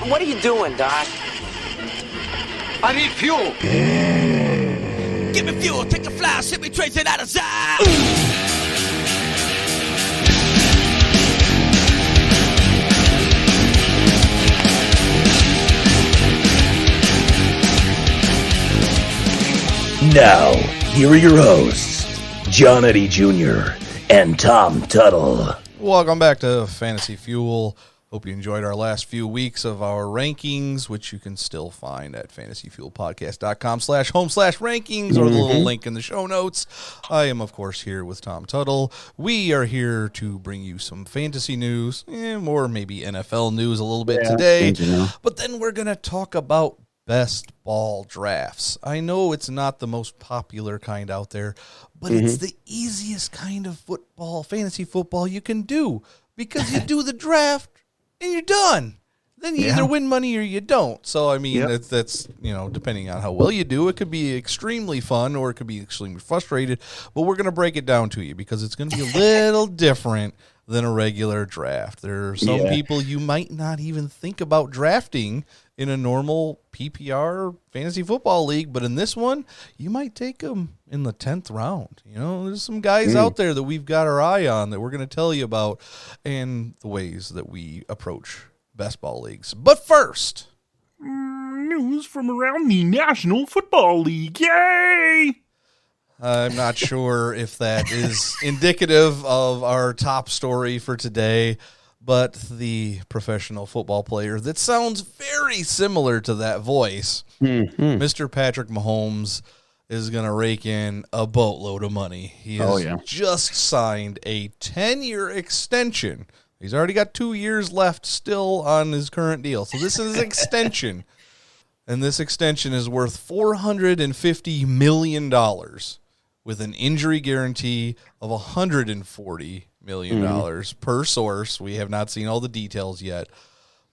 What are you doing, Doc? I need fuel. Give me fuel, take a fly, send me tracing out of sight. Now, here are your hosts, John Eddie Jr. and Tom Tuttle. Welcome back to Fantasy Fuel. Hope you enjoyed our last few weeks of our rankings, which you can still find at fantasyfuelpodcast.com/home/rankings or the little link in the show notes. I am, of course, here with Tom Tuttle. We are here to bring you some fantasy news, or maybe NFL news a little bit today. But then we're going to talk about best ball drafts. I know it's not the most popular kind out there, but it's the easiest kind of football, fantasy football you can do, because you do the draft and you're done. Then you either win money or you don't. So, I mean, that's, depending on how well you do, it could be extremely fun or it could be extremely frustrated. But we're going to break it down to you because it's going to be a little different than a regular draft. There are some people you might not even think about drafting in a normal PPR fantasy football league, but in this one, you might take them in the 10th round. There's some guys out there that we've got our eye on that we're going to tell you about and the ways that we approach best ball leagues. But first, news from around the National Football League. Yay! I'm not sure if that is indicative of our top story for today, but the professional football player that sounds very similar to that voice, Mr. Patrick Mahomes, is going to rake in a boatload of money. He has just signed a 10-year extension. He's already got 2 years left still on his current deal. So this is an extension, and this extension is worth $450 million with an injury guarantee of $140 million per source. We have not seen all the details yet,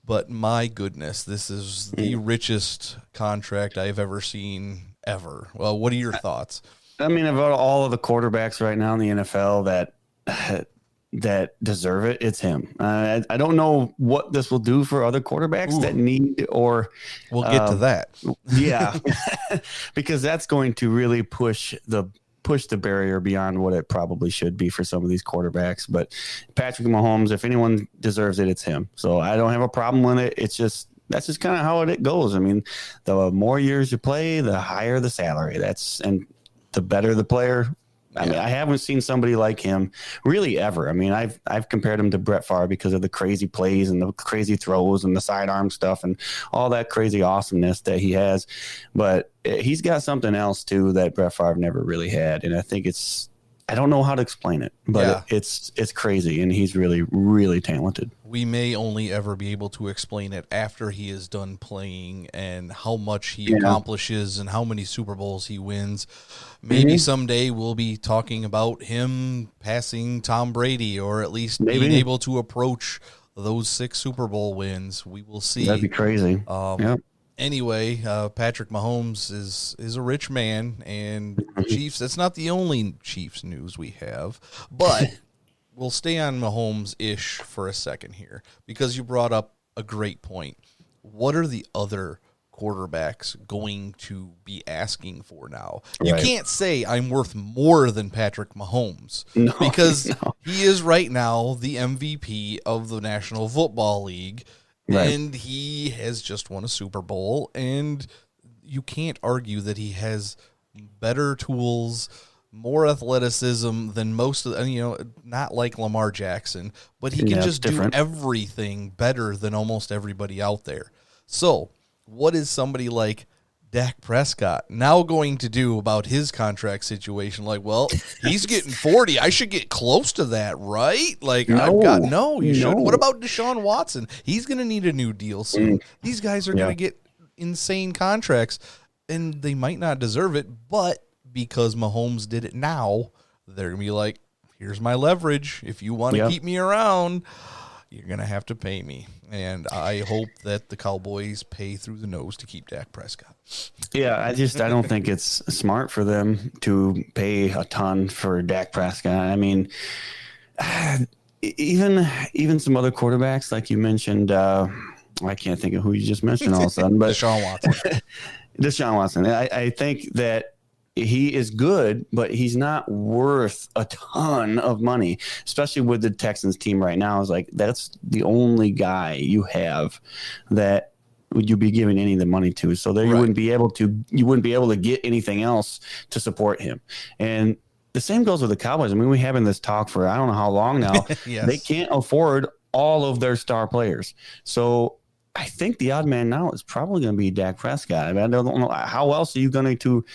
but my goodness, this is the richest contract I've ever seen ever. Well, what are your thoughts? I mean, about all of the quarterbacks right now in the NFL that deserve it, it's him. I don't know what this will do for other quarterbacks that need, or we'll get to that. Yeah, because that's going to really push the barrier beyond what it probably should be for some of these quarterbacks. But Patrick Mahomes, if anyone deserves it, it's him. So I don't have a problem with it. It's just, that's just kind of how it goes. I mean, the more years you play, the higher the salary. And the better the player. I mean, I haven't seen somebody like him really ever. I mean, I've compared him to Brett Favre because of the crazy plays and the crazy throws and the sidearm stuff and all that crazy awesomeness that he has. But he's got something else too that Brett Favre never really had, and I think I don't know how to explain it, but it's crazy, and he's really, really talented. We may only ever be able to explain it after he is done playing and how much he accomplishes and how many Super Bowls he wins. Maybe someday we'll be talking about him passing Tom Brady, or at least being able to approach those 6 Super Bowl wins. We will see. That'd be crazy. Anyway, Patrick Mahomes is a rich man, and Chiefs, that's not the only Chiefs news we have, but we'll stay on Mahomes-ish for a second here, because you brought up a great point. What are the other quarterbacks going to be asking for now? You can't say I'm worth more than Patrick Mahomes, because he is right now the MVP of the National Football League. And he has just won a Super Bowl, and you can't argue that he has better tools, more athleticism than most of not like Lamar Jackson, but he can just do everything better than almost everybody out there. So what is somebody like Dak Prescott now going to do about his contract situation? Like, well, he's getting 40. I should get close to that, right? Like, you should. What about Deshaun Watson? He's going to need a new deal soon. These guys are going to get insane contracts, and they might not deserve it, but because Mahomes did it now, they're going to be like, here's my leverage. If you want to keep me around, you're going to have to pay me. And I hope that the Cowboys pay through the nose to keep Dak Prescott. Yeah, I don't think it's smart for them to pay a ton for Dak Prescott. I mean, even some other quarterbacks, like you mentioned, I can't think of who you just mentioned all of a sudden, but Deshaun Watson. Deshaun Watson. I think that he is good, but he's not worth a ton of money, especially with the Texans team right now. Is like that's the only guy you have that would you be giving any of the money to. So there you wouldn't be able to get anything else to support him. And the same goes with the Cowboys. I mean, we're having this talk for I don't know how long now. Yes. They can't afford all of their star players. So I think the odd man now is probably going to be Dak Prescott. I mean, I don't know how else are you going to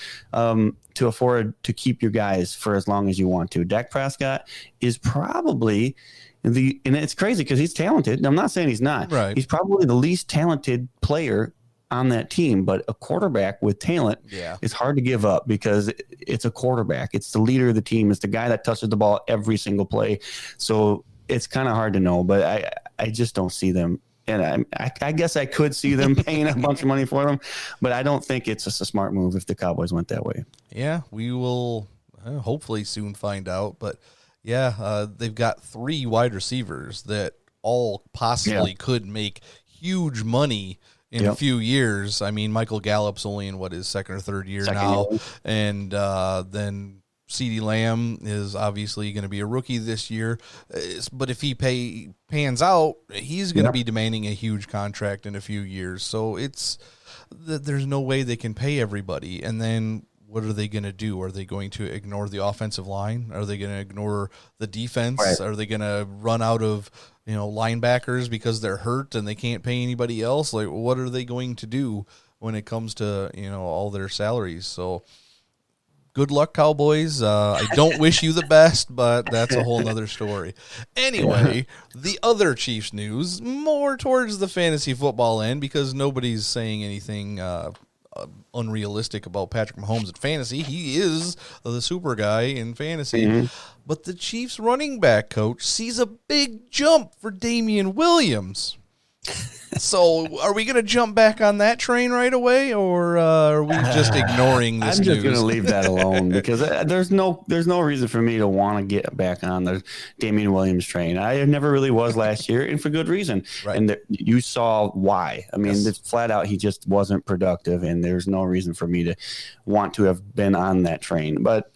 afford to keep your guys for as long as you want to. Dak Prescott is probably and it's crazy because he's talented. I'm not saying he's not. Right. He's probably the least talented player on that team, but a quarterback with talent is hard to give up because it's a quarterback. It's the leader of the team. It's the guy that touches the ball every single play. So it's kind of hard to know, but I just don't see them. And I guess I could see them paying a bunch of money for them, but I don't think it's just a smart move if the Cowboys went that way. Yeah, we will hopefully soon find out. But yeah, they've got 3 wide receivers that all possibly could make huge money in a few years. I mean, Michael Gallup's only in his second or third year now. And then CeeDee Lamb is obviously going to be a rookie this year, but if he pans out, he's going to be demanding a huge contract in a few years. So there's no way they can pay everybody. And then what are they going to do? Are they going to ignore the offensive line? Are they going to ignore the defense? Right. Are they going to run out of linebackers because they're hurt and they can't pay anybody else? Like, what are they going to do when it comes to all their salaries? So good luck, Cowboys. I don't wish you the best, but that's a whole nother story. Anyway, the other Chiefs news, more towards the fantasy football end, because nobody's saying anything unrealistic about Patrick Mahomes at fantasy. He is the super guy in fantasy. Mm-hmm. But the Chiefs running back coach sees a big jump for Damian Williams. So are we going to jump back on that train right away, or are we just ignoring this news? I'm just going to leave that alone because there's no reason for me to want to get back on the Damian Williams train. I never really was last year, and for good reason. Right. And you saw why. I mean, flat out, he just wasn't productive, and there's no reason for me to want to have been on that train. But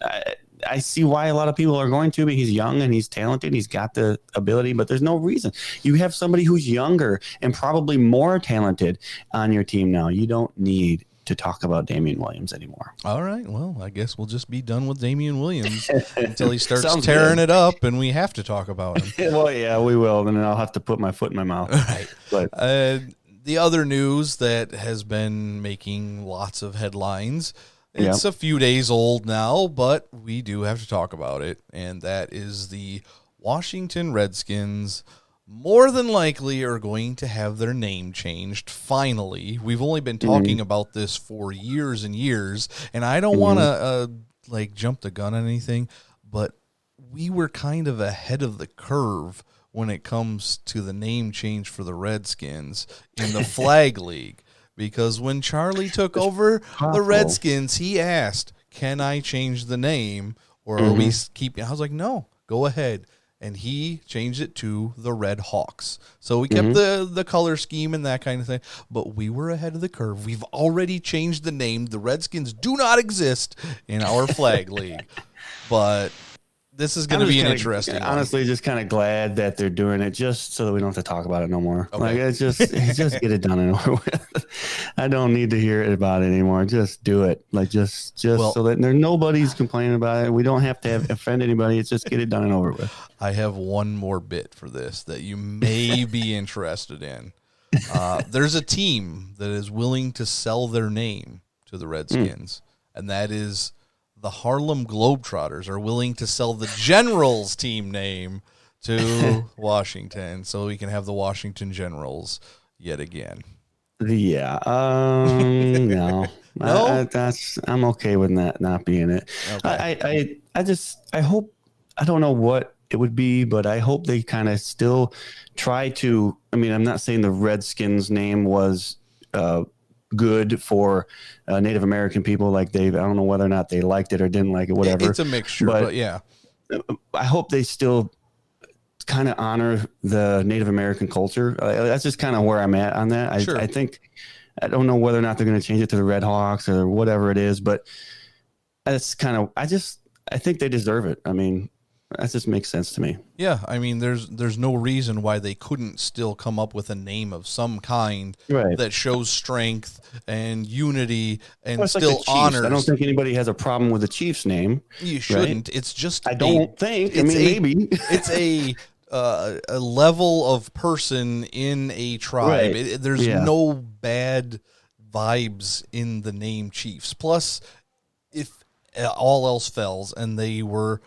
I see why a lot of people are going to, but he's young and he's talented. He's got the ability, but there's no reason. You have somebody who's younger and probably more talented on your team now. You don't need to talk about Damian Williams anymore. All right. Well, I guess we'll just be done with Damian Williams until he starts tearing it up and we have to talk about him. Well, yeah, we will. And then I'll have to put my foot in my mouth. Right. But the other news that has been making lots of headlines, it's a few days old now, but we do have to talk about it, and that is the Washington Redskins more than likely are going to have their name changed finally. We've only been talking about this for years and years, and I don't want to jump the gun on anything, but we were kind of ahead of the curve when it comes to the name change for the Redskins in the Flag League. Because when Charlie took over the Redskins, he asked, "Can I change the name, or are we keeping?" I was like, "No, go ahead." And he changed it to the Red Hawks. So we kept the color scheme and that kind of thing. But we were ahead of the curve. We've already changed the name. The Redskins do not exist in our Flag League. But this is going to be an interesting one. Honestly, just kind of glad that they're doing it just so that we don't have to talk about it no more. Okay. Like, it's just get it done and over with. I don't need to hear it about it anymore. Just do it. Like, just so that nobody's complaining about it. We don't have to offend anybody. It's just get it done and over with. I have one more bit for this that you may be interested in. There's a team that is willing to sell their name to the Redskins, and that is the Harlem Globetrotters are willing to sell the Generals team name to Washington so we can have the Washington Generals yet again. Yeah. No. No? I'm okay with that not being it. Okay. I hope, I don't know what it would be, but I hope they kind of still try to, I mean, I'm not saying the Redskins name was good for Native American people. Like I don't know whether or not they liked it or didn't like it, whatever. It's a mixture, but yeah. I hope they still kind of honor the Native American culture. That's just kind of where I'm at on that. Sure. I think I don't know whether or not they're going to change it to the Red Hawks or whatever it is, but that's kind of I think they deserve it. I mean, that just makes sense to me. Yeah, I mean, there's no reason why they couldn't still come up with a name of some kind Right. that shows strength and unity and Well, it's like still the Chiefs. honors. I don't think anybody has a problem with the Chiefs name. You shouldn't. Right? It's just I don't think. I mean, maybe it's a level of person in a tribe. Right. There's Yeah. no bad vibes in the name Chiefs. Plus, if all else fails and they were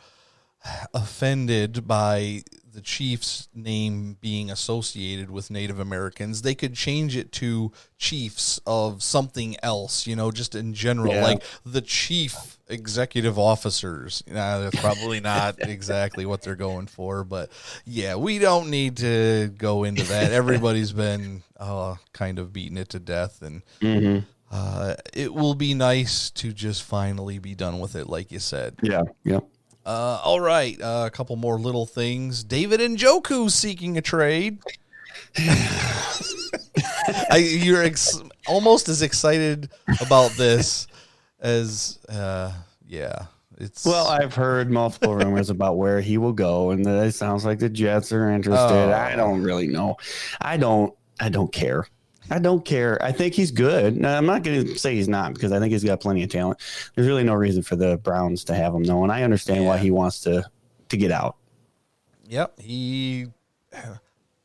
offended by the Chiefs name being associated with Native Americans, they could change it to Chiefs of something else, just in general, like the chief executive officers. That's probably not exactly what they're going for, but yeah, we don't need to go into that. Everybody's been kind of beating it to death, and it will be nice to just finally be done with it, like you said. Yeah. All right, a couple more little things. David Njoku seeking a trade. You're almost as excited about this as, it's. Well, I've heard multiple rumors about where he will go, and it sounds like the Jets are interested. I don't really know. I don't care. I don't care. I think he's good. Now, I'm not going to say he's not, because I think he's got plenty of talent. There's really no reason for the Browns to have him, though, and I understand why he wants to get out. Yep, he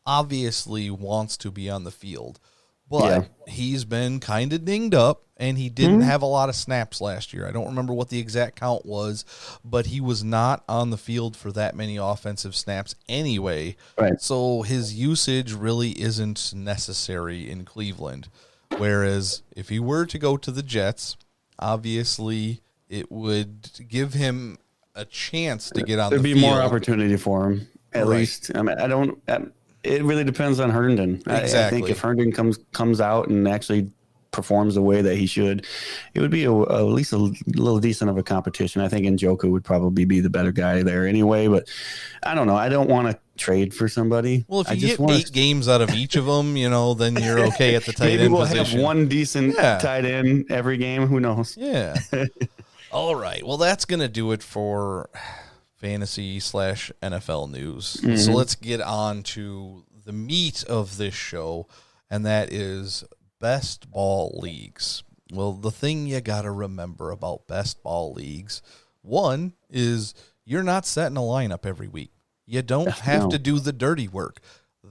obviously wants to be on the field, but he's been kind of dinged up, and he didn't have a lot of snaps last year. I don't remember what the exact count was, but he was not on the field for that many offensive snaps anyway. Right. So his usage really isn't necessary in Cleveland. Whereas if he were to go to the Jets, obviously it would give him a chance to get on the field. There'd be more opportunity for him, at least. I mean, it really depends on Herndon. Exactly. I think if Herndon comes out and actually performs the way that he should, it would be at least a little decent of a competition. I think Njoku would probably be the better guy there anyway, but I don't know. I don't want to trade for somebody. Well, if you get 8 games out of each of them, then you're okay at the tight end position. Maybe we'll have one decent tight end every game. Who knows? Yeah. All right. Well, that's going to do it for fantasy/NFL news. So let's get on to the meat of this show, and that is best ball leagues. Well, the thing you got to remember about best ball leagues, one is you're not setting a lineup every week. You don't have to do the dirty work.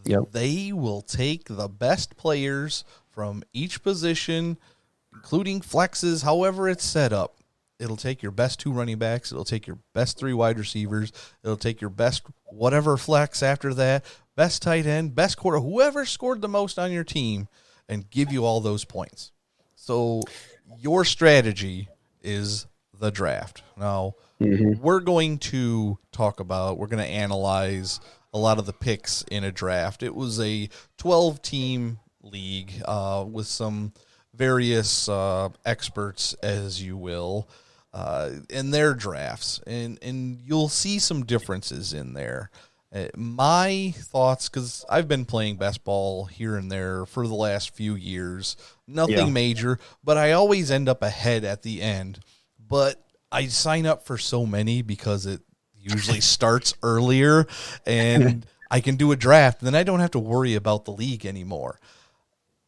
Yep. They will take the best players from each position, including flexes, however it's set up. It'll take your best 2 running backs. It'll take your best 3 wide receivers. It'll take your best whatever flex after that, best tight end, best quarter, whoever scored the most on your team, and give you all those points. So your strategy is the draft. Now, we're going to analyze a lot of the picks in a draft. It was a 12-team league with some various experts, as you will, in their drafts. And you'll see some differences in there. My thoughts, because I've been playing best ball here and there for the last few years, nothing major, but I always end up ahead at the end. But I sign up for so many because it usually starts earlier, and I can do a draft, and then I don't have to worry about the league anymore.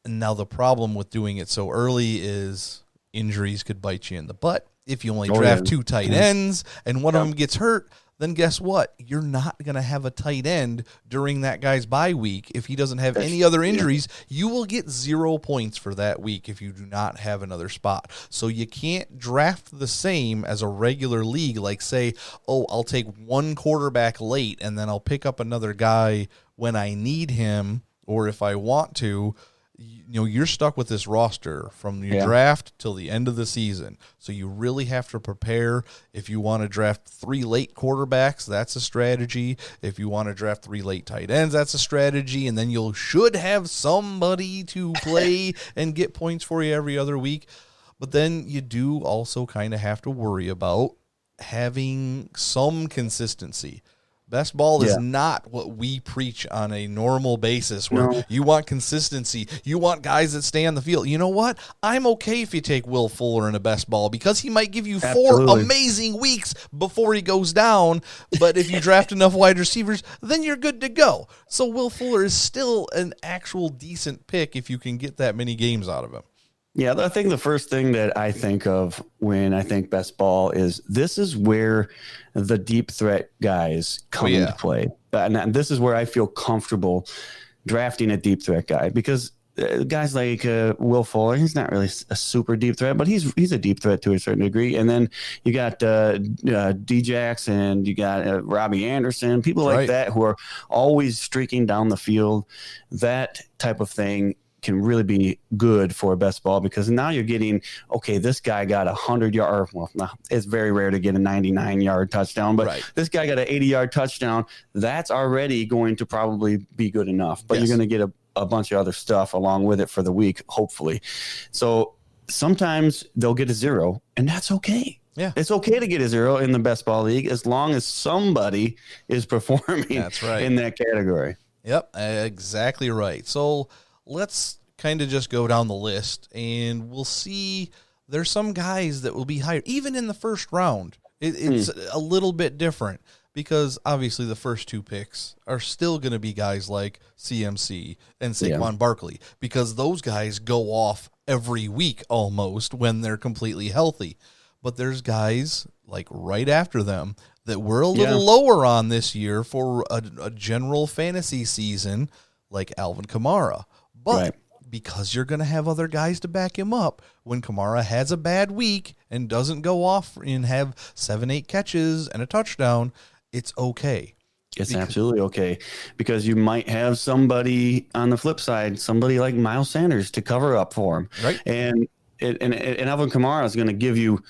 And now the problem with doing it so early is injuries could bite you in the butt. If you only draft 2 tight ends and one of them gets hurt, then guess what? You're not going to have a tight end during that guy's bye week. If he doesn't have any other injuries, you will get 0 points for that week if you do not have another spot. So you can't draft the same as a regular league, like say, I'll take 1 quarterback late and then I'll pick up another guy when I need him or if I want to. You're stuck with this roster from your draft till the end of the season. So you really have to prepare. If you want to draft 3 late quarterbacks, that's a strategy. If you want to draft 3 late tight ends, that's a strategy. And then you should have somebody to play and get points for you every other week. But then you do also kind of have to worry about having some consistency. Best ball is Yeah. not what we preach on a normal basis where you want consistency. You want guys that stay on the field. You know what? I'm okay if you take Will Fuller in a best ball because he might give you 4 Absolutely. amazing weeks before he goes down. But if you draft enough wide receivers, then you're good to go. So Will Fuller is still an actual decent pick if you can get that many games out of him. Yeah, I think the first thing that I think of when I think best ball is this is where the deep threat guys come into play. And this is where I feel comfortable drafting a deep threat guy because guys like Will Fuller, he's not really a super deep threat, but he's a deep threat to a certain degree. And then you got D-Jax and you got Robbie Anderson, people like that who are always streaking down the field. That type of thing can really be good for a best ball because now you're getting, okay, this guy got 100-yard, well, it's very rare to get a 99-yard touchdown, but this guy got an 80-yard touchdown. That's already going to probably be good enough, but you're going to get a bunch of other stuff along with it for the week, hopefully. So sometimes they'll get a 0, and that's okay. Yeah, it's okay to get a 0 in the best ball league as long as somebody is performing in that category. Yep, exactly right. So let's kind of just go down the list and we'll see there's some guys that will be higher. Even in the first round, it's a little bit different because obviously the first 2 picks are still going to be guys like CMC and Saquon Barkley because those guys go off every week almost when they're completely healthy. But there's guys like right after them that we're a little lower on this year for a general fantasy season like Alvin Kamara. But because you're going to have other guys to back him up, when Kamara has a bad week and doesn't go off and have 7-8 catches and a touchdown, it's okay. It's absolutely okay because you might have somebody on the flip side, somebody like Miles Sanders to cover up for him. Right. And Alvin Kamara is going to give you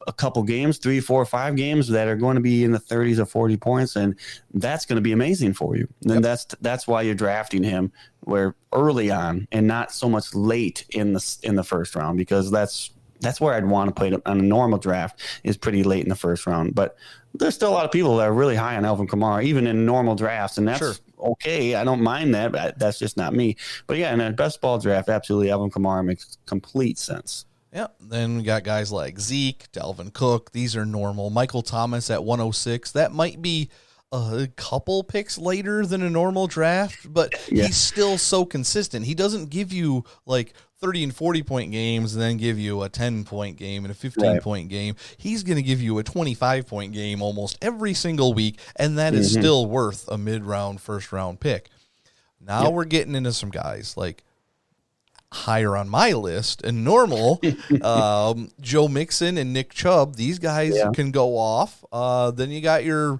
a couple games, 3, 4, 5 games that are going to be in the 30s or 40 points. And that's going to be amazing for you. And that's why you're drafting him where early on and not so much late in the first round, because that's where I'd want to play it on a normal draft is pretty late in the first round. But there's still a lot of people that are really high on Alvin Kamara, even in normal drafts. And that's okay. I don't mind that, but that's just not me. But yeah, in a best ball draft, absolutely Alvin Kamara makes complete sense. Yeah, then we got guys like Zeke, Dalvin Cook. These are normal. Michael Thomas at 106. That might be a couple picks later than a normal draft, but he's still so consistent. He doesn't give you like 30 and 40-point games and then give you a 10-point game and a 15-point game. He's going to give you a 25-point game almost every single week, and that is still worth a mid-round, first-round pick. Now we're getting into some guys like higher on my list and normal, Joe Mixon and Nick Chubb. These guys can go off. Then you got your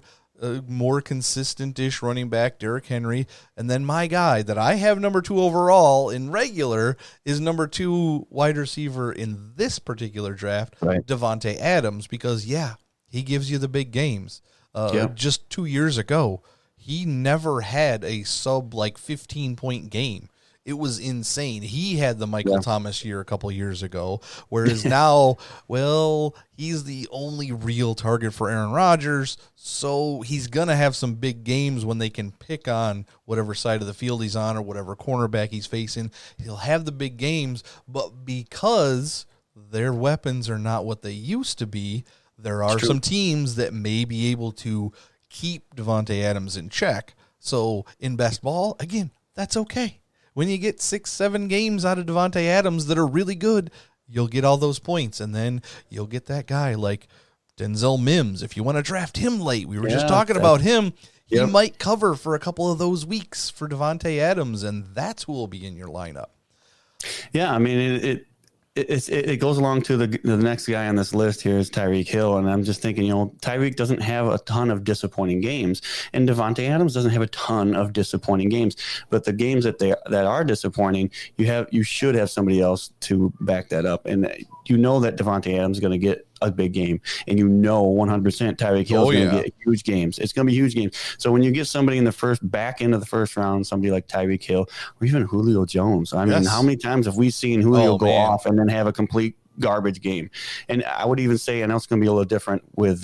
more consistent-ish running back, Derrick Henry. And then my guy that I have number 2 overall in regular is number 2 wide receiver in this particular draft, Davante Adams, because, he gives you the big games. Just 2 years ago, he never had a sub, 15-point game. It was insane. He had the Michael Thomas year a couple years ago, whereas now, he's the only real target for Aaron Rodgers, so he's going to have some big games when they can pick on whatever side of the field he's on or whatever cornerback he's facing. He'll have the big games, but because their weapons are not what they used to be, there are some teams that may be able to keep Davante Adams in check. So in best ball, again, that's okay. When you get 6-7 games out of Davante Adams that are really good, you'll get all those points, and then you'll get that guy like Denzel Mims. If you want to draft him late, we were just talking about him. He might cover for a couple of those weeks for Davante Adams, and that's who will be in your lineup. Yeah, I mean, it goes along to the next guy on this list here is Tyreek Hill, and I'm just thinking, Tyreek doesn't have a ton of disappointing games, and Davante Adams doesn't have a ton of disappointing games. But the games that are disappointing, you should have somebody else to back that up, and that Davante Adams is going to get a big game, and 100% Tyreek Hill is going to get huge games. It's going to be huge games. So when you get somebody in the back end of the first round, somebody like Tyreek Hill or even Julio Jones, I mean, how many times have we seen Julio go off and then have a complete garbage game? And I would even say, I know it's going to be a little different with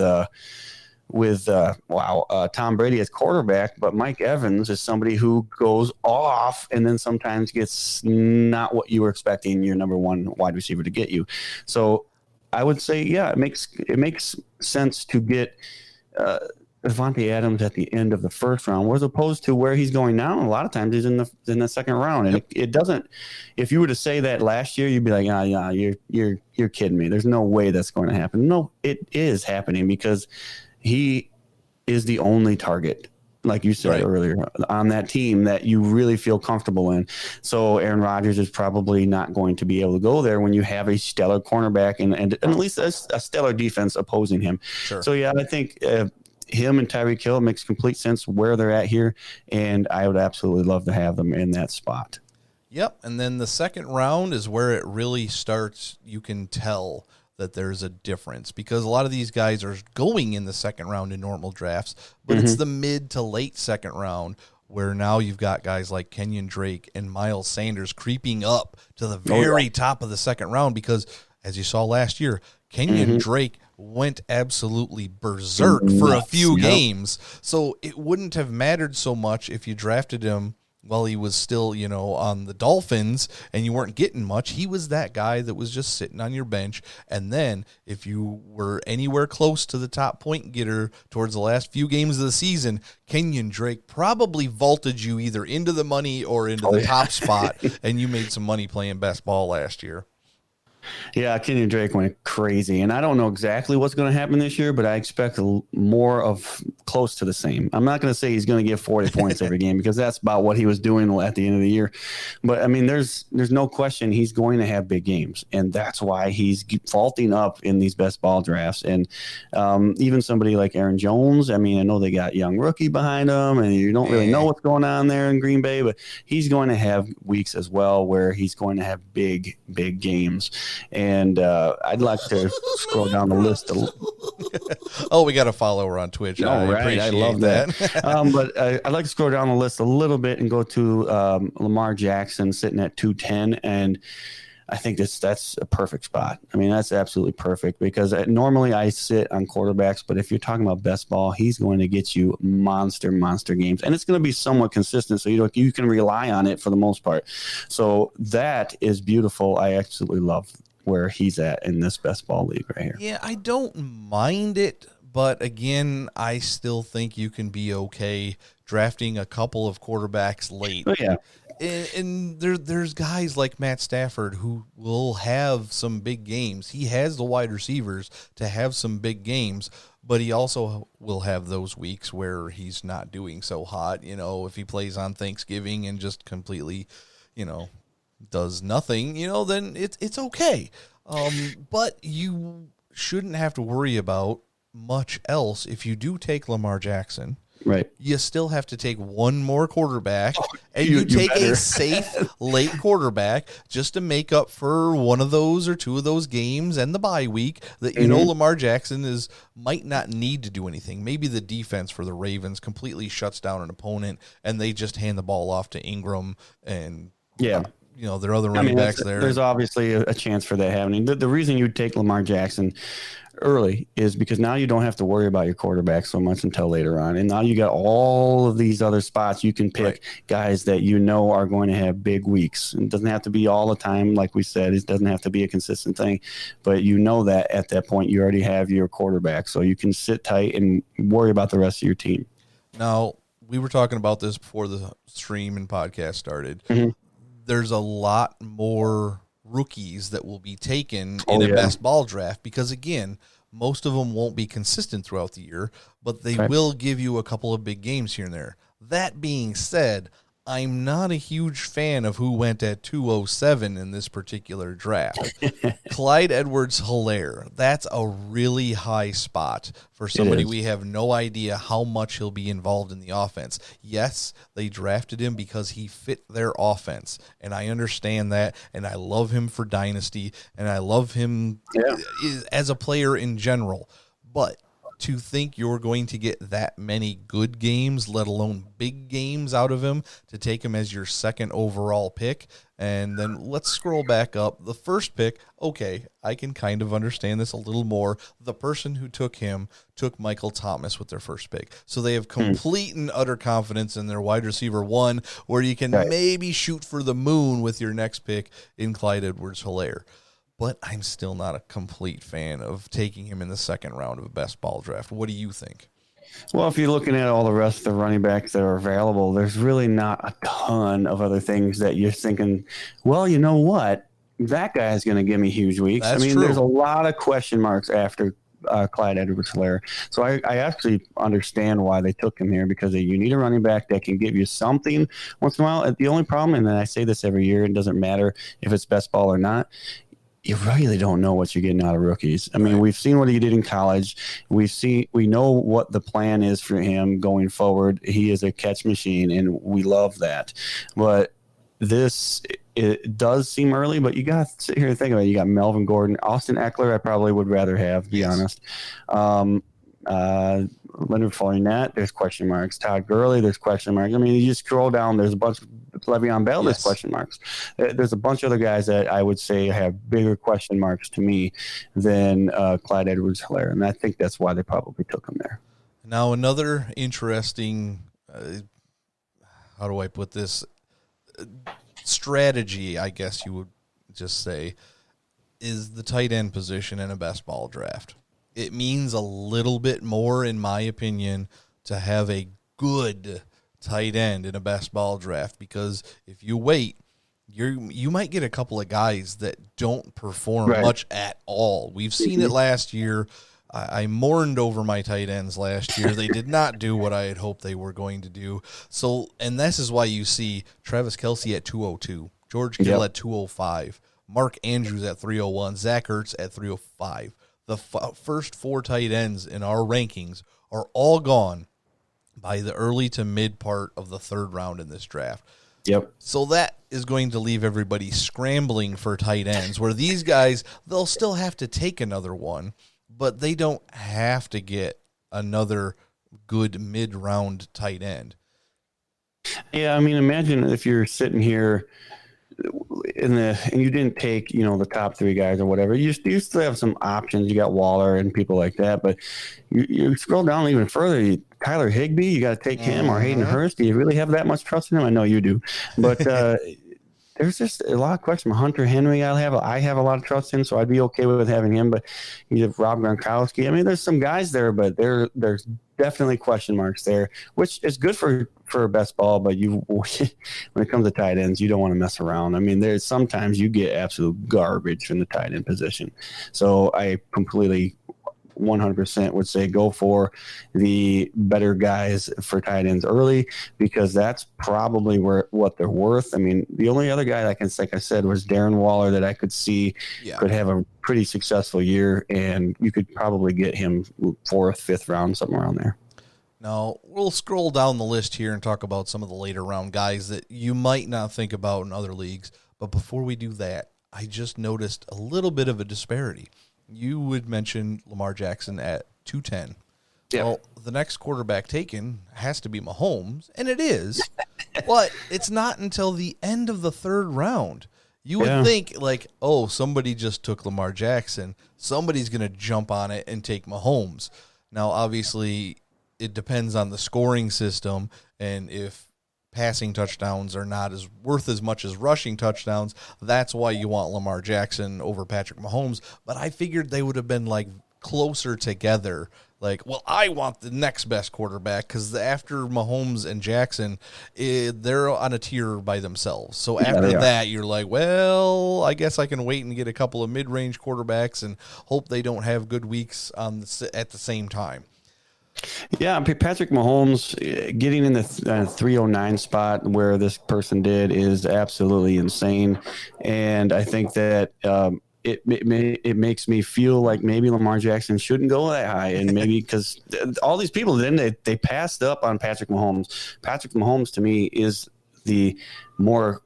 with Tom Brady as quarterback, but Mike Evans is somebody who goes off and then sometimes gets not what you were expecting your number one wide receiver to get you. So I would say, yeah, it makes sense to get Devontae Adams at the end of the first round, as opposed to where he's going now. A lot of times he's in the second round, and it doesn't. If you were to say that last year, you'd be like, yeah, you're kidding me. There's no way that's going to happen. No, it is happening because he is the only target, like you said earlier, on that team that you really feel comfortable in. So Aaron Rodgers is probably not going to be able to go there when you have a stellar cornerback and at least a stellar defense opposing him. Sure. So yeah, I think him and Tyreek Hill makes complete sense where they're at here, and I would absolutely love to have them in that spot. Yep, and then the second round is where it really starts. You can tell that there's a difference because a lot of these guys are going in the second round in normal drafts, but it's the mid to late second round where now you've got guys like Kenyon Drake and Miles Sanders creeping up to the very top of the second round because, as you saw last year, Kenyon Drake went absolutely berserk for a few games. So it wouldn't have mattered so much if you drafted him while he was still, on the Dolphins and you weren't getting much. He was that guy that was just sitting on your bench. And then if you were anywhere close to the top point getter towards the last few games of the season, Kenyon Drake probably vaulted you either into the money or into the top spot, and you made some money playing best ball last year. Yeah, Kenyon Drake went crazy, and I don't know exactly what's going to happen this year, but I expect more of close to the same. I'm not going to say he's going to get 40 points every game because that's about what he was doing at the end of the year. But I mean, there's no question he's going to have big games, and that's why he's vaulting up in these best ball drafts. And even somebody like Aaron Jones, I mean, I know they got young rookie behind him, and you don't really know what's going on there in Green Bay, but he's going to have weeks as well where he's going to have big games. And I'd like to scroll down the list. We got a follower on Twitch. I love that. But I'd like to scroll down the list a little bit and go to Lamar Jackson sitting at 210. And I think that's a perfect spot. I mean, that's absolutely perfect because normally I sit on quarterbacks, but if you're talking about best ball, he's going to get you monster games, and it's going to be somewhat consistent, so you can rely on it for the most part. So that is beautiful. I absolutely love where he's at in this best ball league right here. Yeah, I don't mind it, but again, I still think you can be okay drafting a couple of quarterbacks late. Oh, yeah. And there's guys like Matt Stafford who will have some big games. He has the wide receivers to have some big games, but he also will have those weeks where he's not doing so hot. If he plays on Thanksgiving and just completely, does nothing, then it's okay. But you shouldn't have to worry about much else if you do take Lamar Jackson. Right. You still have to take one more quarterback, and you take a safe late quarterback just to make up for one of those or two of those games and the bye week that Lamar Jackson might not need to do anything. Maybe the defense for the Ravens completely shuts down an opponent, and they just hand the ball off to Ingram and their other running backs there. There's obviously a chance for that happening. The reason you take Lamar Jackson early is because now you don't have to worry about your quarterback so much until later on. And now you got all of these other spots. You can pick guys that are going to have big weeks. It doesn't have to be all the time. Like we said, it doesn't have to be a consistent thing, but that at that point you already have your quarterback. So you can sit tight and worry about the rest of your team. Now, we were talking about this before the stream and podcast started. There's a lot more rookies that will be taken in a best ball draft because, again, most of them won't be consistent throughout the year, but they will give you a couple of big games here and there. That being said, I'm not a huge fan of who went at 207 in this particular draft. Clyde Edwards-Helaire, that's a really high spot for somebody we have no idea how much he'll be involved in the offense. Yes, they drafted him because he fit their offense, and I understand that, and I love him for Dynasty, and I love him as a player in general. But to think you're going to get that many good games, let alone big games out of him to take him as your second overall pick. And then let's scroll back up. The first pick, okay, I can kind of understand this a little more. The person who took him took Michael Thomas with their first pick. So they have complete and utter confidence in their wide receiver 1, where you can maybe shoot for the moon with your next pick in Clyde Edwards-Helaire. But I'm still not a complete fan of taking him in the second round of a best ball draft. What do you think? Well, if you're looking at all the rest of the running backs that are available, there's really not a ton of other things that you're thinking, well, you know what? That guy is going to give me huge weeks. That's I mean, true. There's a lot of question marks after Clyde Edwards-Helaire. So I actually understand why they took him here, because you need a running back that can give you something once in a while. The only problem, and then I say this every year, it doesn't matter if it's best ball or not, you really don't know what you're getting out of rookies. I mean, we've seen what he did in college. We know what the plan is for him going forward. He is a catch machine, and we love that. But it does seem early, but you got to sit here and think about it. You got Melvin Gordon, Austin Eckler. I probably would rather have, to be honest. Leonard Fournette, there's question marks. Todd Gurley, there's question marks. I mean, you just scroll down, there's a bunch of Le'Veon Bell, there's question marks. There's a bunch of other guys that I would say have bigger question marks to me than Clyde Edwards-Helaire, and I think that's why they probably took him there. Now, another interesting, how do I put this, strategy, I guess you would just say, is the tight end position in a best ball draft. It means a little bit more, in my opinion, to have a good tight end in a best ball draft, because if you wait, you might get a couple of guys that don't perform much at all. We've seen it last year. I mourned over my tight ends last year. They did not do what I had hoped they were going to do. So, and this is why you see Travis Kelce at 202, George Kittle at 205, Mark Andrews at 301, Zach Ertz at 305. The first 4 tight ends in our rankings are all gone by the early to mid part of the third round in this draft. Yep. So that is going to leave everybody scrambling for tight ends, where these guys, they'll still have to take another one, but they don't have to get another good mid-round tight end. Yeah, I mean, imagine if you're sitting here and you didn't take, the top 3 guys or whatever. You still have some options. You got Waller and people like that, but you scroll down even further. Tyler Higbee, you got to take him, or Hayden Hurst. Do you really have that much trust in him? I know you do, but there's just a lot of questions. Hunter Henry, I have a lot of trust in, so I'd be okay with having him. But you have Rob Gronkowski. I mean, there's some guys there, but there's definitely question marks there, which is good for best ball. But when it comes to tight ends, you don't want to mess around. I mean, there's sometimes you get absolute garbage in the tight end position. So I completely 100% would say go for the better guys for tight ends early, because that's probably what they're worth. I mean, the only other guy like I said, was Darren Waller that I could see could have a pretty successful year, and you could probably get him 4th, 5th round, somewhere around there. Now, we'll scroll down the list here and talk about some of the later round guys that you might not think about in other leagues. But before we do that, I just noticed a little bit of a disparity. You would mention Lamar Jackson at 210. Yeah. Well, the next quarterback taken has to be Mahomes, and it is, but it's not until the end of the third round. You would think, somebody just took Lamar Jackson. Somebody's going to jump on it and take Mahomes. Now, obviously, it depends on the scoring system, and if passing touchdowns are not as worth as much as rushing touchdowns, that's why you want Lamar Jackson over Patrick Mahomes. But I figured they would have been closer together. I want the next best quarterback, because after Mahomes and Jackson, they're on a tier by themselves. So after that, you're like, well, I guess I can wait and get a couple of mid-range quarterbacks and hope they don't have good weeks at the same time. Yeah, Patrick Mahomes getting in the 309 spot where this person did is absolutely insane, and I think that it makes me feel like maybe Lamar Jackson shouldn't go that high, and maybe because all these people they passed up on Patrick Mahomes. Patrick Mahomes to me is the more.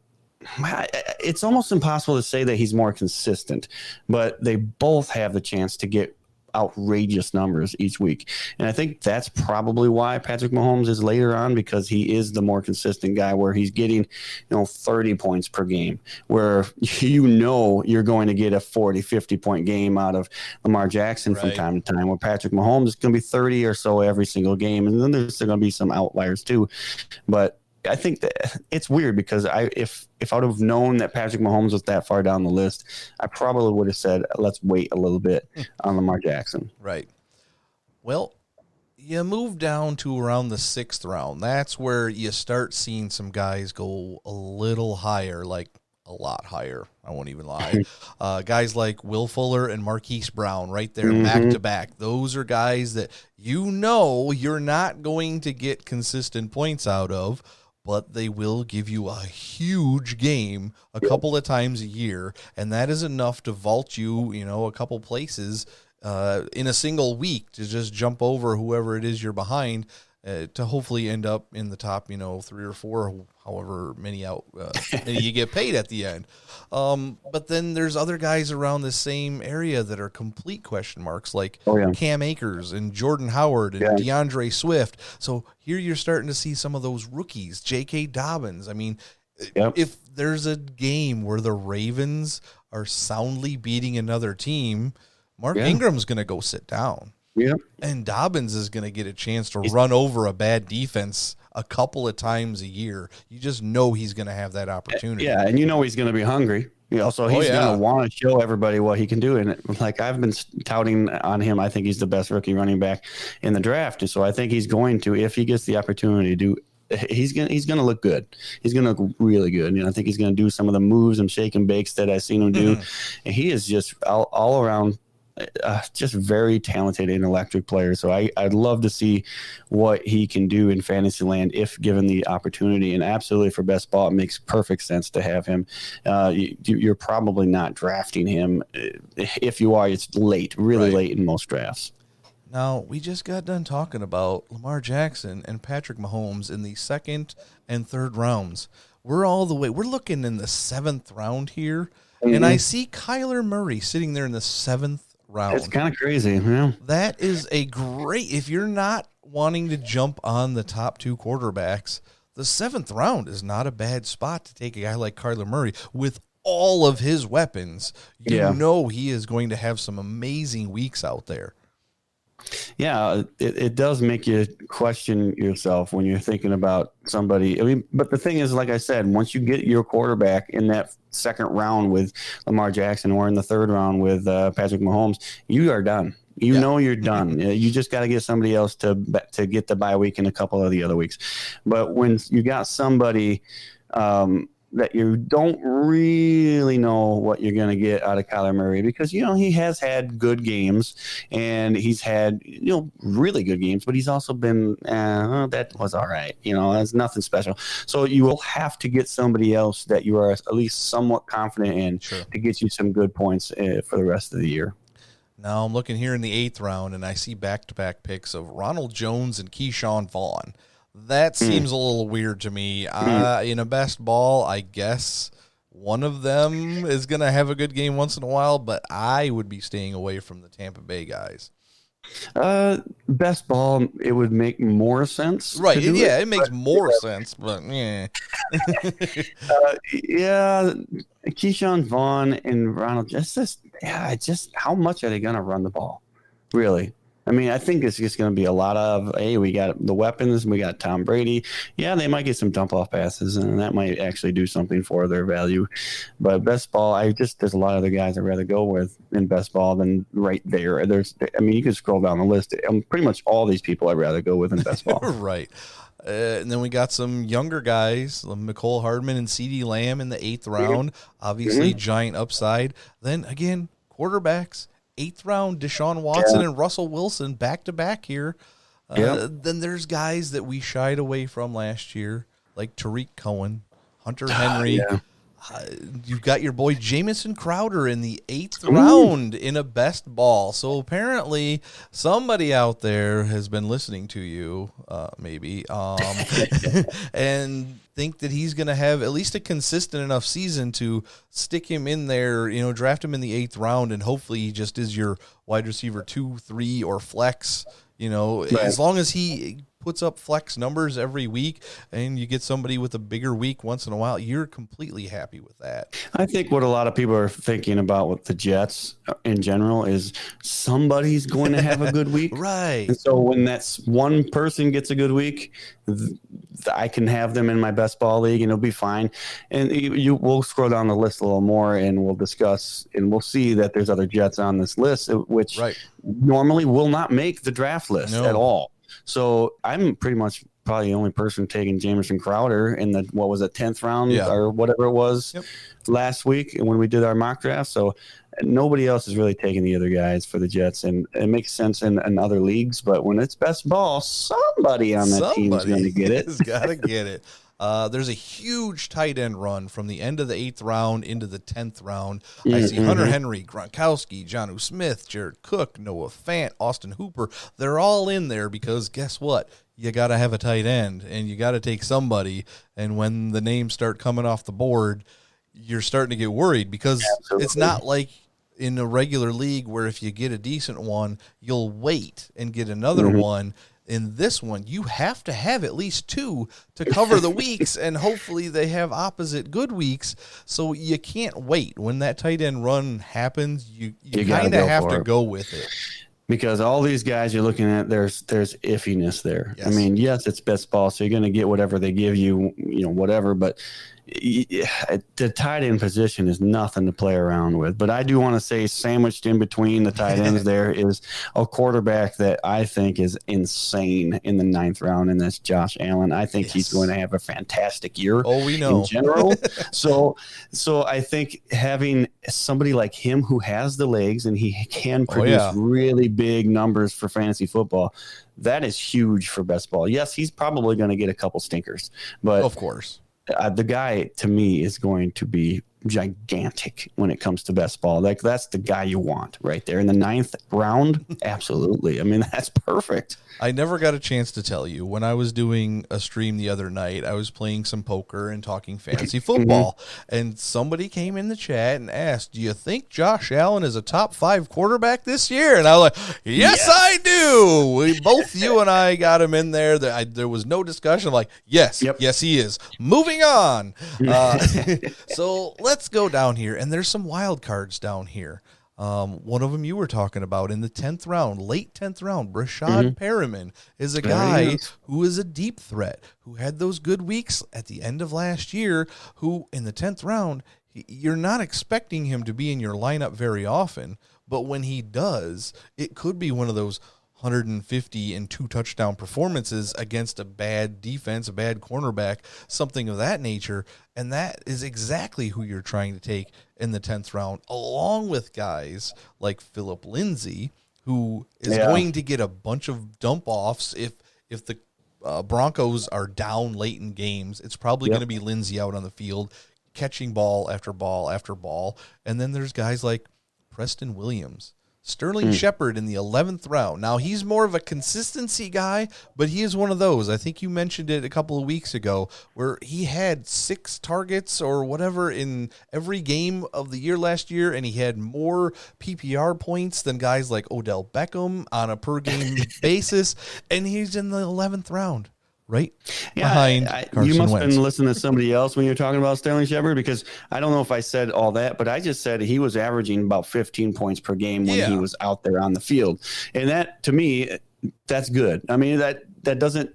It's almost impossible to say that he's more consistent, but they both have the chance to get outrageous numbers each week. And I think that's probably why Patrick Mahomes is later on, because he is the more consistent guy where he's getting, 30 points per game, where you're going to get a 40, 50-point game out of Lamar Jackson from time to time, where Patrick Mahomes is going to be 30 or so every single game. And then there's going to be some outliers too. But I think that it's weird because if I would have known that Patrick Mahomes was that far down the list, I probably would have said, let's wait a little bit on Lamar Jackson. Right. Well, you move down to around the 6th round. That's where you start seeing some guys go a little higher, like a lot higher. I won't even lie. Guys like Will Fuller and Marquise Brown right there back to back. Those are guys that you're not going to get consistent points out of, but they will give you a huge game a couple of times a year, and that is enough to vault you, a couple places in a single week to just jump over whoever it is you're behind to hopefully end up in the top, 3 or 4, however many many you get paid at the end. But then there's other guys around the same area that are complete question marks, like Cam Akers and Jordan Howard and DeAndre Swift. So here you're starting to see some of those rookies, J.K. Dobbins. I mean, if there's a game where the Ravens are soundly beating another team, Mark Ingram's going to go sit down. Yep. And Dobbins is going to get a chance to run over a bad defense a couple of times a year. You just know he's going to have that opportunity. Yeah, and he's going to be hungry. So he's going to want to show everybody what he can do. And like I've been touting on him, I think he's the best rookie running back in the draft. And so I think he's going to, if he gets the opportunity to do, he's going to look good. He's going to look really good. And I think he's going to do some of the moves and shake and bakes that I've seen him do. And he is just all around just very talented and electric player. So I'd love to see what he can do in fantasy land if given the opportunity. And absolutely for best ball, it makes perfect sense to have him. You're probably not drafting him. If you are, it's late, really late in most drafts. Now, we just got done talking about Lamar Jackson and Patrick Mahomes in the 2nd and 3rd rounds. We're looking in the 7th round here, and I see Kyler Murray sitting there in the 7th round. It's kind of crazy. Yeah. That is if you're not wanting to jump on the top 2 quarterbacks, the 7th round is not a bad spot to take a guy like Kyler Murray with all of his weapons. You know he is going to have some amazing weeks out there. Yeah, it does make you question yourself when you're thinking about somebody. I mean, but the thing is, like I said, once you get your quarterback in that 2nd round with Lamar Jackson or in the 3rd round with Patrick Mahomes, you are done. Know you're done. You just got to get somebody else to get the bye week and a couple of the other weeks. But when you got somebody that you don't really know what you're going to get out of Kyler Murray, because, he has had good games and he's had, really good games, but he's also been, that was all right. That's nothing special. So you will have to get somebody else that you are at least somewhat confident in to get you some good points for the rest of the year. Now I'm looking here in the 8th round and I see back-to-back picks of Ronald Jones and Keyshawn Vaughn. That seems a little weird to me. In a best ball, I guess one of them is going to have a good game once in a while, but I would be staying away from the Tampa Bay guys. Best ball, it would make more sense. Right. It makes more sense, but yeah. Keyshawn Vaughn and Ronald, just how much are they going to run the ball? Really? I mean, I think it's just going to be a lot of, hey, we got the weapons, we got Tom Brady. Yeah, they might get some dump-off passes, and that might actually do something for their value. But best ball, there's a lot of other guys I'd rather go with in best ball than right there. You can scroll down the list. Pretty much all these people I'd rather go with in best ball. Right. And then we got some younger guys, Mecole Hardman and CeeDee Lamb in the 8th round. Obviously, giant upside. Then, again, quarterbacks. 8th round, Deshaun Watson and Russell Wilson back-to-back here. Then there's guys that we shied away from last year, like Tariq Cohen, Hunter Henry. You've got your boy Jamison Crowder in the 8th round in a best ball. So apparently somebody out there has been listening to you, maybe, and think that he's going to have at least a consistent enough season to stick him in there, draft him in the 8th round, and hopefully he just is your wide receiver 2, 3, or flex. As long as he puts up flex numbers every week and you get somebody with a bigger week once in a while, you're completely happy with that. I think what a lot of people are thinking about with the Jets in general is somebody's going to have a good week. Right. And so when that's one person gets a good week, I can have them in my best ball league and it'll be fine. And we'll scroll down the list a little more and we'll discuss and we'll see that there's other Jets on this list, which normally will not make the draft list at all. So I'm pretty much probably the only person taking Jamison Crowder in the 10th round or whatever it was last week when we did our mock draft. So nobody else is really taking the other guys for the Jets, and it makes sense in other leagues. But when it's best ball, somebody on that team is going to get it. Has got to get it. There's a huge tight end run from the end of the 8th round into the 10th round. I see Hunter Henry, Gronkowski, Jonnu Smith, Jared Cook, Noah Fant, Austin Hooper. They're all in there because guess what? You got to have a tight end, and you got to take somebody. And when the names start coming off the board, you're starting to get worried because it's not like in a regular league where if you get a decent one, you'll wait and get another one. In this one, you have to have at least 2 to cover the weeks, and hopefully they have opposite good weeks, so you can't wait. When that tight end run happens, you kind of have to go with it. Because all these guys you're looking at, there's iffiness there. Yes. I mean, yes, it's best ball, so you're going to get whatever they give you, whatever, but the tight end position is nothing to play around with. But I do want to say sandwiched in between the tight ends there is a quarterback that I think is insane in the 9th round, and that's Josh Allen. I think he's going to have a fantastic year. Oh, we know. In general. So I think having somebody like him who has the legs and he can produce really big numbers for fantasy football, that is huge for best ball. Yes, he's probably going to get a couple stinkers, but of course. The guy, to me, is going to be gigantic when it comes to best ball. Like, that's the guy you want right there in the 9th round. Absolutely. I mean, that's perfect. I never got a chance to tell you, when I was doing a stream the other night, I was playing some poker and talking fantasy football, and somebody came in the chat and asked, do you think Josh Allen is a top 5 quarterback this year? And I was like, yes. I do. Both you and I got him in there. There was no discussion. I'm like, yes, he is. Moving on. So let's go down here, and there's some wild cards down here. One of them you were talking about in the 10th round, late 10th round, Brashad Perriman is a guy who is a deep threat, who had those good weeks at the end of last year, who in the 10th round, you're not expecting him to be in your lineup very often, but when he does, it could be one of those 150 and 2 touchdown performances against a bad defense, a bad cornerback, something of that nature. And that is exactly who you're trying to take in the 10th round, along with guys like Phillip Lindsay, who is going to get a bunch of dump offs if the Broncos are down late in games. It's probably going to be Lindsay out on the field, catching ball after ball after ball. And then there's guys like Preston Williams, Sterling Shepard in the 11th round. Now, he's more of a consistency guy, but he is one of those. I think you mentioned it a couple of weeks ago where he had 6 targets or whatever in every game of the year last year, and he had more PPR points than guys like Odell Beckham on a per-game basis, and he's in the 11th round. Right behind Carson you must have Wentz. been listening to somebody else when you're talking about Sterling Shepard, because I don't know if I said all that, but I just said he was averaging about 15 points per game when he was out there on the field. And that, to me, that's good. I mean, it doesn't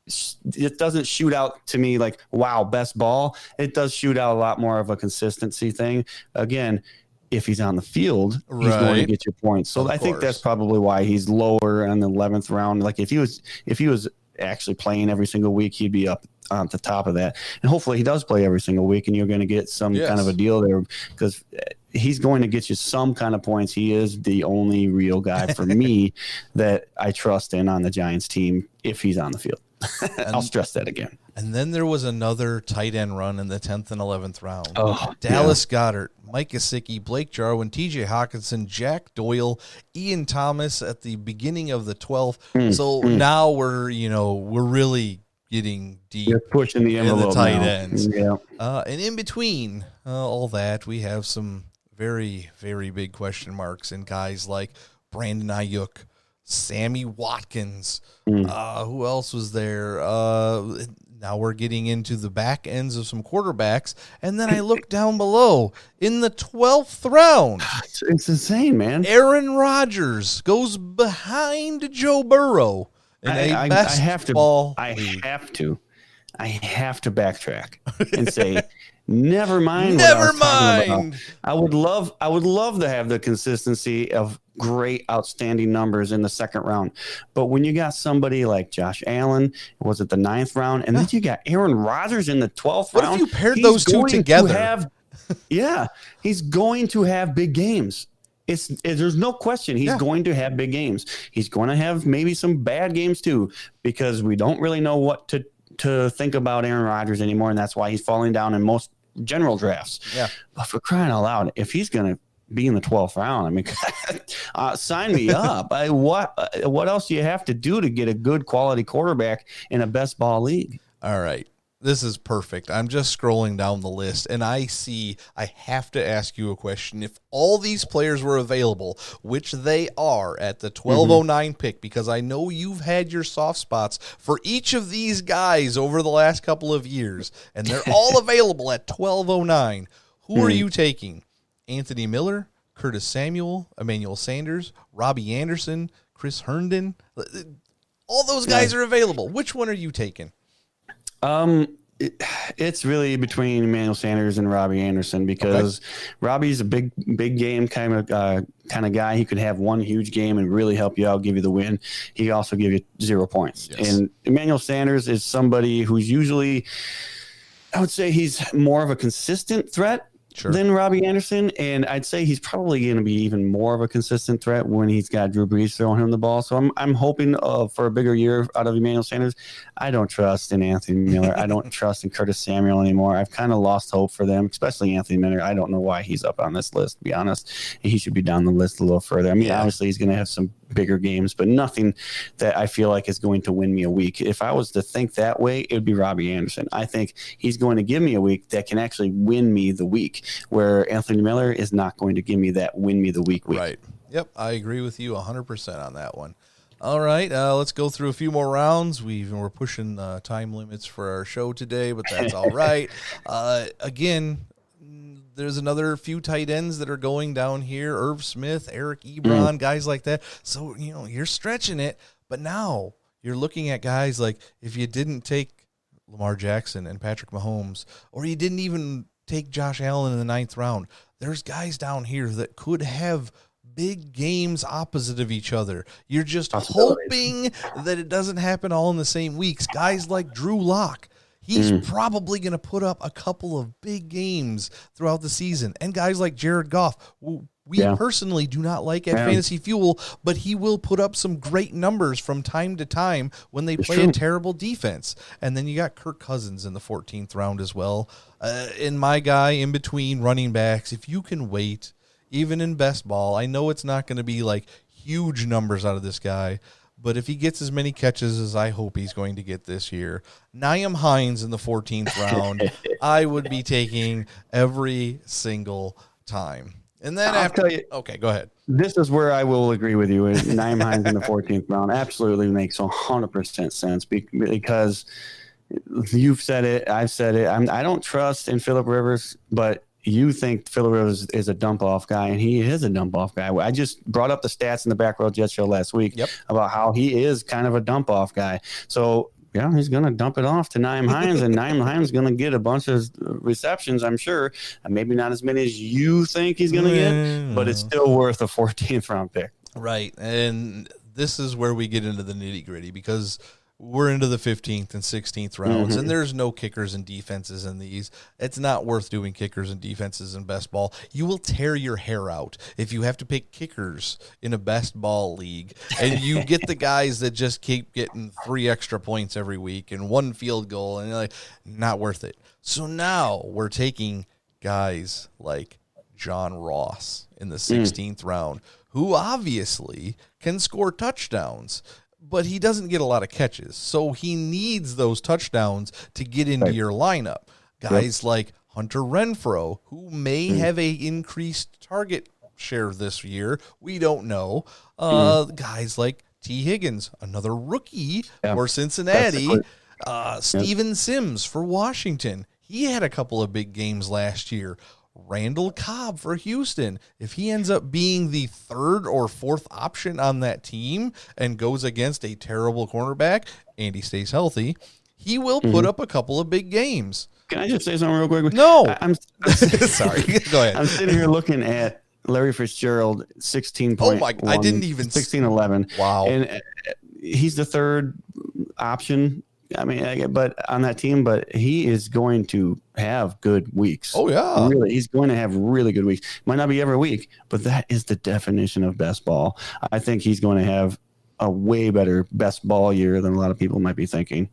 shoot out to me like, wow, best ball. It does shoot out a lot more of a consistency thing. Again, if he's on the field, he's going to get your points. So I think that's probably why he's lower on the 11th round. Like if he was actually playing every single week, he'd be up on the top of that. And hopefully he does play every single week, and you're going to get some kind of a deal there, because he's going to get you some kind of points. He is the only real guy for me that I trust in on the Giants team if he's on the field. I'll stress that again. And then there was another tight end run in the 10th and 11th round. Oh, Dallas Goedert, Mike Gesicki, Blake Jarwin, TJ Hawkinson, Jack Doyle, Ian Thomas at the beginning of the 12th. Now we're really getting deep. You're pushing the envelope in the tight now. ends. Yeah. And in between all that, we have some very, very big question marks in guys like Brandon Ayuk, Sammy Watkins. Who else was there? Now we're getting into the back ends of some quarterbacks. And then I look down below in the 12th round. It's insane, man. Aaron Rodgers goes behind Joe Burrow in a best ball league. I have to backtrack and say, never mind. Never mind. I would love to have the consistency of great, outstanding numbers in the second round. But when you got somebody like Josh Allen, was it the 9th round? And then you got Aaron Rodgers in the 12th round. What if you paired those two together? He's going to have big games. There's no question he's going to have big games. He's going to have maybe some bad games too, because we don't really know what to think about Aaron Rodgers anymore, and that's why he's falling down in most general drafts. Yeah. But for crying out loud, if he's going to be in the 12th round, I mean, sign me up. What else do you have to do to get a good quality quarterback in a best ball league? All right. This is perfect. I'm just scrolling down the list, and I have to ask you a question. If all these players were available, which they are at the 1209 pick, because I know you've had your soft spots for each of these guys over the last couple of years, and they're all available at 1209. Who are you taking? Anthony Miller, Curtis Samuel, Emmanuel Sanders, Robbie Anderson, Chris Herndon? All those guys are available. Which one are you taking? It's really between Emmanuel Sanders and Robbie Anderson, because Robbie's a big game kind of guy. He could have one huge game and really help you out, give you the win. He could also give you 0 points. Yes. And Emmanuel Sanders is somebody who's usually, I would say he's more of a consistent threat than Robbie Anderson, and I'd say he's probably going to be even more of a consistent threat when he's got Drew Brees throwing him the ball. So I'm hoping for a bigger year out of Emmanuel Sanders. I don't trust in Anthony Miller. I don't trust in Curtis Samuel anymore. I've kind of lost hope for them, especially Anthony Miller. I don't know why he's up on this list, to be honest. He should be down the list a little further. I mean, obviously he's going to have some bigger games, but nothing that I feel like is going to win me a week. If I was to think that way, it would be Robbie Anderson. I think he's going to give me a week that can actually win me the week, where Anthony Miller is not going to give me that win me the week. Right. Yep. I agree with you 100% on that one. All right. Let's go through a few more rounds. We're pushing time limits for our show today, but that's all right. Again, there's another few tight ends that are going down here. Irv Smith, Eric Ebron, guys like that. So, you're stretching it, but now you're looking at guys like, if you didn't take Lamar Jackson and Patrick Mahomes, or you didn't even take Josh Allen in the 9th round, there's guys down here that could have big games opposite of each other. You're just hoping that it doesn't happen all in the same weeks. Guys like Drew Lock, he's probably going to put up a couple of big games throughout the season. And guys like Jared Goff, we personally do not like at Fantasy Fuel, but he will put up some great numbers from time to time when they play a terrible defense. And then you got Kirk Cousins in the 14th round as well. And my guy in between running backs, if you can wait, even in best ball, I know it's not going to be like huge numbers out of this guy, but if he gets as many catches as I hope he's going to get this year, Nyheim Hines in the 14th round, I would be taking every single time. And then I'll tell you, okay, go ahead. This is where I will agree with you. Nyheim Hines in the 14th round absolutely makes 100% sense, because you've said it, I've said it. I don't trust in Phillip Rivers, but you think Phillip Rivers is a dump-off guy, and he is a dump-off guy. I just brought up the stats in the Back Row Jet Show last week about how he is kind of a dump-off guy. So, he's going to dump it off to Nyheim Hines, and Nyheim Hines is going to get a bunch of receptions, I'm sure. Maybe not as many as you think he's going to get, but it's still worth a 14th round pick. Right, and this is where we get into the nitty-gritty, because we're into the 15th and 16th rounds, and there's no kickers and defenses in these. It's not worth doing kickers and defenses in best ball. You will tear your hair out if you have to pick kickers in a best ball league, and you get the guys that just keep getting 3 extra points every week and 1 field goal, and you're like, not worth it. So now we're taking guys like John Ross in the 16th round, who obviously can score touchdowns, but he doesn't get a lot of catches. So he needs those touchdowns to get into your lineup. Guys like Hunter Renfrow, who may have a increased target share this year. We don't know. Guys like T. Higgins, another rookie for Cincinnati. Steven Sims for Washington. He had a couple of big games last year. Randall Cobb for Houston. If he ends up being the 3rd or 4th option on that team and goes against a terrible cornerback and he stays healthy, he will put up a couple of big games. Can I just say something real quick? No. I'm sorry. Go ahead. I'm sitting here looking at Larry Fitzgerald, 16 Oh my! I didn't even 16-11. Wow. And he's the 3rd option. I mean, but on that team, but he is going to have good weeks. Oh yeah, really, he's going to have really good weeks. Might not be every week, but that is the definition of best ball. I think he's going to have a way better best ball year than a lot of people might be thinking.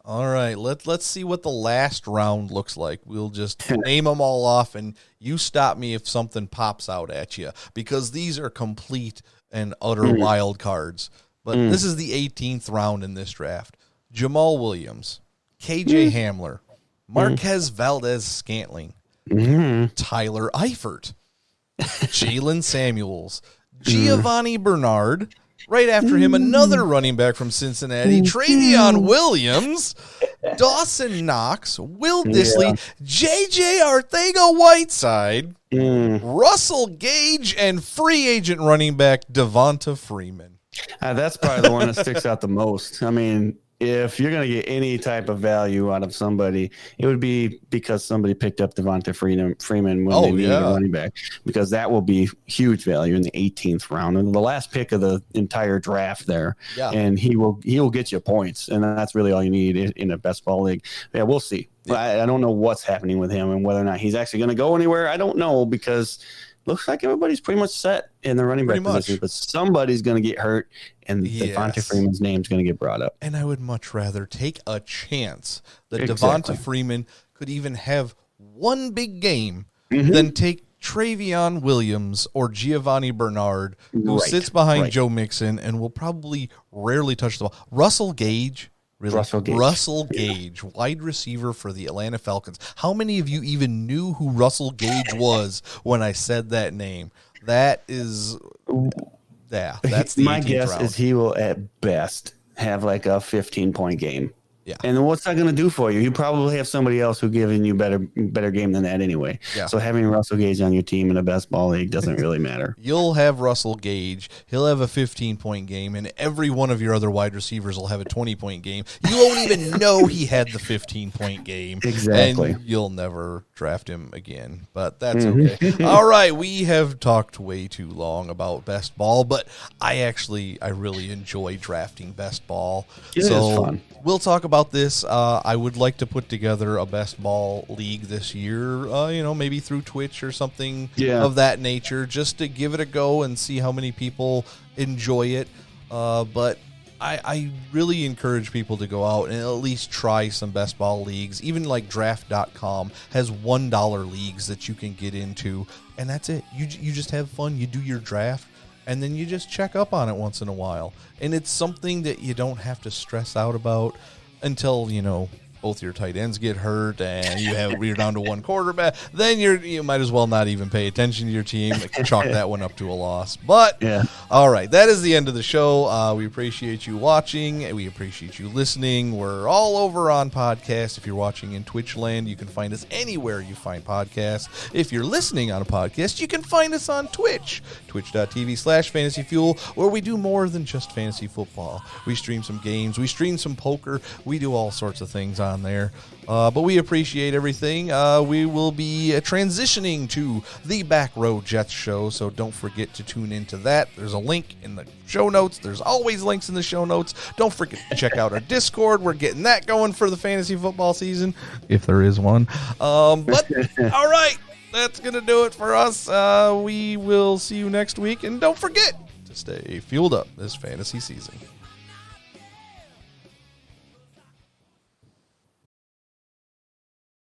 All right, let's see what the last round looks like. We'll just name them all off, and you stop me if something pops out at you, because these are complete and utter wild cards. But this is the 18th round in this draft. Jamal Williams, KJ Hamler, Marquez Valdez-Scantling, Tyler Eifert, Jalen Samuels, Giovanni Bernard. Right after him, another running back from Cincinnati, Travion Williams, Dawson Knox, Will Dissly, J.J. Arcega-Whiteside, Russell Gage, and free agent running back Devonta Freeman. That's probably the one that sticks out the most. I mean, if you're going to get any type of value out of somebody, it would be because somebody picked up Devonta Freeman when they needed a running back, because that will be huge value in the 18th round and the last pick of the entire draft there. Yeah. And he will get you points, and that's really all you need in a best ball league. Yeah, we'll see. Yeah. I don't know what's happening with him and whether or not he's actually going to go anywhere. I don't know, because looks like everybody's pretty much set in the running back position, but somebody's going to get hurt, and Devonta Freeman's name's going to get brought up. And I would much rather take a chance that Devonta Freeman could even have one big game than take Travion Williams or Giovanni Bernard, who sits behind Joe Mixon and will probably rarely touch the ball. Russell Gage. Really? Russell Gage, wide receiver for the Atlanta Falcons. How many of you even knew who Russell Gage was when I said that name? That is, that's the my guess round. is he will at best have like a 15-point game. Yeah. And what's that going to do for you? You probably have somebody else who's giving you better game than that anyway. Yeah. So having Russell Gage on your team in a best ball league doesn't really matter. You'll have Russell Gage. He'll have a 15-point game, and every one of your other wide receivers will have a 20-point game. You won't even know he had the 15-point game. Exactly. And you'll never draft him again, but that's okay. All right, we have talked way too long about best ball, but I really enjoy drafting best ball. It is fun. We'll talk about this. I would like to put together a best ball league this year, maybe through Twitch or something of that nature, just to give it a go and see how many people enjoy it. But I really encourage people to go out and at least try some best ball leagues. Even like draft.com has $1 leagues that you can get into, and that's it. You just have fun. You do your draft, and then you just check up on it once in a while. And it's something that you don't have to stress out about until, both your tight ends get hurt and you're down to one quarterback. Then you might as well not even pay attention to your team. Chalk that one up to a loss. But, all right, that is the end of the show. We appreciate you watching. We appreciate you listening. We're all over on podcasts. If you're watching in Twitch land, you can find us anywhere you find podcasts. If you're listening on a podcast, you can find us on Twitch, twitch.tv/fantasyfuel, where we do more than just fantasy football. We stream some games. We stream some poker. We do all sorts of things on on there. But we appreciate everything. We will be transitioning to the Back Row Jets show, so don't forget to tune into that. There's a link in the show notes. There's always links in the show notes. Don't forget to check out our Discord. We're getting that going for the fantasy football season, if there is one. But all right, that's going to do it for us. We will see you next week, and don't forget to stay fueled up this fantasy season.